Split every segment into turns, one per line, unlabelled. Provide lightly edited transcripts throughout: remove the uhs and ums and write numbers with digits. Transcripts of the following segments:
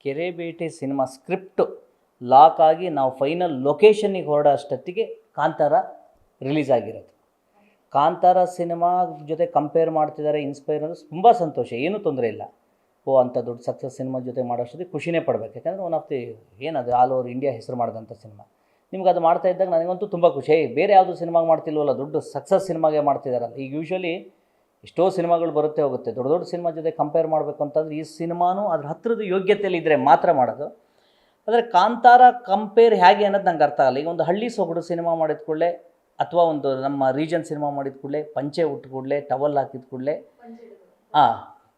Kerebete cinema script lock ಆಗಿ ನಾವು final ಲೊಕೇಶನ್ನಿಗೆ ಹೊರಡೋ ಅಷ್ಟೊತ್ತಿಗೆ ಕಾಂತಾರ ರಿಲೀಸ್ ಆಗಿರೋದು. ಕಾಂತಾರ ಸಿನಿಮಾ ಜೊತೆ ಕಂಪೇರ್ ಮಾಡ್ತಿದ್ದಾರೆ, ಇನ್ಸ್ಪೈರ್ ಅಂದರೆ ತುಂಬ ಸಂತೋಷ, ಏನೂ ತೊಂದರೆ ಇಲ್ಲ. ಅಂಥ ದೊಡ್ಡ ಸಕ್ಸಸ್ ಸಿನಿಮಾ ಜೊತೆ ಮಾಡೋಷ್ಟೊತ್ತಿಗೆ ಖುಷಿನೇ ಪಡಬೇಕು. ಯಾಕಂದರೆ ಒನ್ ಆಫ್ ದಿ ಏನದು ಆಲ್ ಓವರ್ ಇಂಡಿಯಾ ಹೆಸರು ಮಾಡಿದಂಥ ಸಿನಿಮಾ. ನಿಮ್ಗೆ ಅದು ಮಾಡ್ತಾ ಇದ್ದಾಗ ನನಗಂತೂ ತುಂಬ ಖುಷಿ. ಬೇರೆ ಯಾವುದು ಸಿನಿಮಾಗೆ ಮಾಡ್ತಿಲ್ವಲ್ಲ, ದೊಡ್ಡ ಸಕ್ಸಸ್ ಸಿನಿಮಾಗೆ ಮಾಡ್ತಿದ್ದಾರಲ್ಲ. ಈಗ ಯೂಶ್ವಲಿ ಎಷ್ಟೋ ಸಿನಿಮಾಗಳು ಬರುತ್ತೆ ಹೋಗುತ್ತೆ, ದೊಡ್ಡ ದೊಡ್ಡ ಸಿನಿಮಾ ಜೊತೆ ಕಂಪೇರ್ ಮಾಡಬೇಕು ಅಂತಂದರೆ ಈ ಸಿನಿಮಾನೂ ಅದ್ರ ಹತ್ತಿರದ ಯೋಗ್ಯತೆಯಲ್ಲಿ ಇದ್ದರೆ ಮಾತ್ರ ಮಾಡೋದು. ಆದರೆ ಕಾಂತಾರ ಕಂಪೇರ್ ಹೇಗೆ ಅನ್ನೋದು ನಂಗೆ ಅರ್ಥ ಆಗಲ್ಲ. ಈಗ ಒಂದು ಹಳ್ಳಿ ಸೊಗಡು ಸಿನಿಮಾ ಮಾಡಿದ ಕೂಡಲೇ ಅಥವಾ ಒಂದು ನಮ್ಮ ರೀಜನ್ ಸಿನಿಮಾ ಮಾಡಿದ ಕೂಡಲೇ ಪಂಚೆ ಉಟ್ಟ ಕೂಡಲೇ ಟವಲ್ ಹಾಕಿದ ಕೂಡಲೇ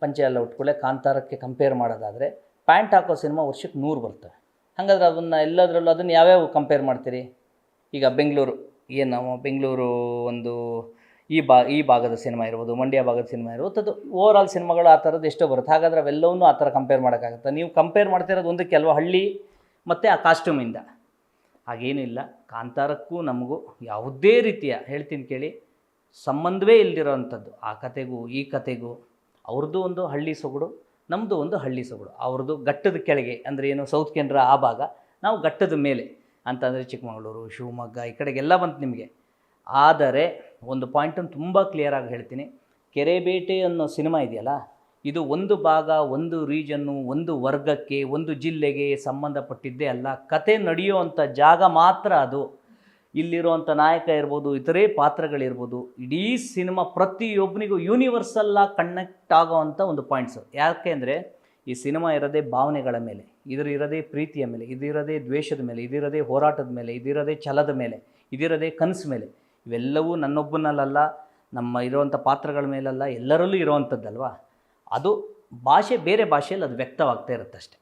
ಪಂಚೆ ಎಲ್ಲ ಉಟ್ಟ ಕೂಡಲೇ ಕಾಂತಾರಕ್ಕೆ ಕಂಪೇರ್ ಮಾಡೋದಾದರೆ ಪ್ಯಾಂಟ್ ಹಾಕೋ ಸಿನಿಮಾ ವರ್ಷಕ್ಕೆ 100 ಬರ್ತವೆ. ಹಾಗಾದ್ರೆ ಅದನ್ನು ಎಲ್ಲದರಲ್ಲೂ ಅದನ್ನು ಯಾವ್ಯಾವ ಕಂಪೇರ್ ಮಾಡ್ತೀರಿ? ಈಗ ಬೆಂಗಳೂರು ಬೆಂಗಳೂರು ಒಂದು ಈ ಭಾಗದ ಸಿನಿಮಾ ಇರ್ಬೋದು, ಮಂಡ್ಯ ಭಾಗದ ಸಿನಿಮಾ ಇರ್ಬೋದು, ಅದು ಓವರಾಲ್ ಸಿನಿಮಾಗಳು ಆ ಥರದ್ದು ಎಷ್ಟೋ ಬರುತ್ತೆ. ಹಾಗಾದ್ರೆ ಅವೆಲ್ಲವನ್ನೂ ಆ ಥರ ಕಂಪೇರ್ ಮಾಡೋಕ್ಕಾಗುತ್ತೆ? ನೀವು ಕಂಪೇರ್ ಮಾಡ್ತಿರೋದು ಒಂದಕ್ಕೆ ಅಲ್ವ, ಹಳ್ಳಿ ಮತ್ತು ಆ ಕಾಸ್ಟ್ಯೂಮಿಂದ. ಹಾಗೇನೂ ಇಲ್ಲ. ಕಾಂತಾರಕ್ಕೂ ನಮಗೂ ಯಾವುದೇ ರೀತಿಯ ಹೇಳ್ತೀನಿ ಕೇಳಿ ಸಂಬಂಧವೇ ಇಲ್ದಿರೋವಂಥದ್ದು. ಆ ಕತೆಗೂ ಈ ಕತೆಗೂ ಅವ್ರದ್ದು ಒಂದು ಹಳ್ಳಿ ಸೊಗಡು, ನಮ್ಮದು ಒಂದು ಹಳ್ಳಿ ಸೊಗಡು. ಅವ್ರದ್ದು ಘಟ್ಟದ ಕೆಳಗೆ ಅಂದರೆ ಏನು ಸೌತ್ ಕೆನರಾ ಆ ಭಾಗ, ನಾವು ಘಟ್ಟದ ಮೇಲೆ ಅಂತಂದರೆ ಚಿಕ್ಕಮಗಳೂರು, ಶಿವಮೊಗ್ಗ ಈ ಕಡೆಗೆಲ್ಲ ಬಂತು ನಿಮಗೆ. ಆದರೆ ಒಂದು ಪಾಯಿಂಟನ್ನು ತುಂಬ ಕ್ಲಿಯರಾಗಿ ಹೇಳ್ತೀನಿ, ಕೆರೆಬೇಟೆ ಅನ್ನೋ ಸಿನಿಮಾ ಇದೆಯಲ್ಲ, ಇದು ಒಂದು ಭಾಗ, ಒಂದು ರೀಜನ್ನು, ಒಂದು ವರ್ಗಕ್ಕೆ, ಒಂದು ಜಿಲ್ಲೆಗೆ ಸಂಬಂಧಪಟ್ಟಿದ್ದೇ ಅಲ್ಲ. ಕತೆ ನಡೆಯುವಂಥ ಜಾಗ ಮಾತ್ರ ಅದು. ಇಲ್ಲಿರುವಂಥ ನಾಯಕ ಇರ್ಬೋದು, ಇತರೆ ಪಾತ್ರಗಳಿರ್ಬೋದು, ಇಡೀ ಸಿನಿಮಾ ಪ್ರತಿಯೊಬ್ಬನಿಗೂ ಯೂನಿವರ್ಸಲ್ಲಾಗಿ ಕನೆಕ್ಟ್ ಆಗೋವಂಥ ಒಂದು ಪಾಯಿಂಟ್ಸು. ಯಾಕೆ ಅಂದರೆ ಈ ಸಿನಿಮಾ ಇರೋದೇ ಭಾವನೆಗಳ ಮೇಲೆ, ಇರೋದೇ ಪ್ರೀತಿಯ ಮೇಲೆ, ಇದಿರೋದೇ ದ್ವೇಷದ ಮೇಲೆ, ಇದಿರೋದೇ ಹೋರಾಟದ ಮೇಲೆ, ಇದಿರೋದೇ ಛಲದ ಮೇಲೆ, ಇದಿರೋದೇ ಕನಸು ಮೇಲೆ. ಇವೆಲ್ಲವೂ ನನ್ನೊಬ್ಬನಲ್ಲ, ನಮ್ಮ ಇರುವಂಥ ಪಾತ್ರಗಳ ಮೇಲಲ್ಲ, ಎಲ್ಲರಲ್ಲೂ ಇರುವಂಥದ್ದಲ್ವ. ಅದು ಭಾಷೆ ಬೇರೆ ಭಾಷೆಯಲ್ಲಿ ಅದು ವ್ಯಕ್ತವಾಗ್ತಾ ಇರುತ್ತೆ ಅಷ್ಟೆ.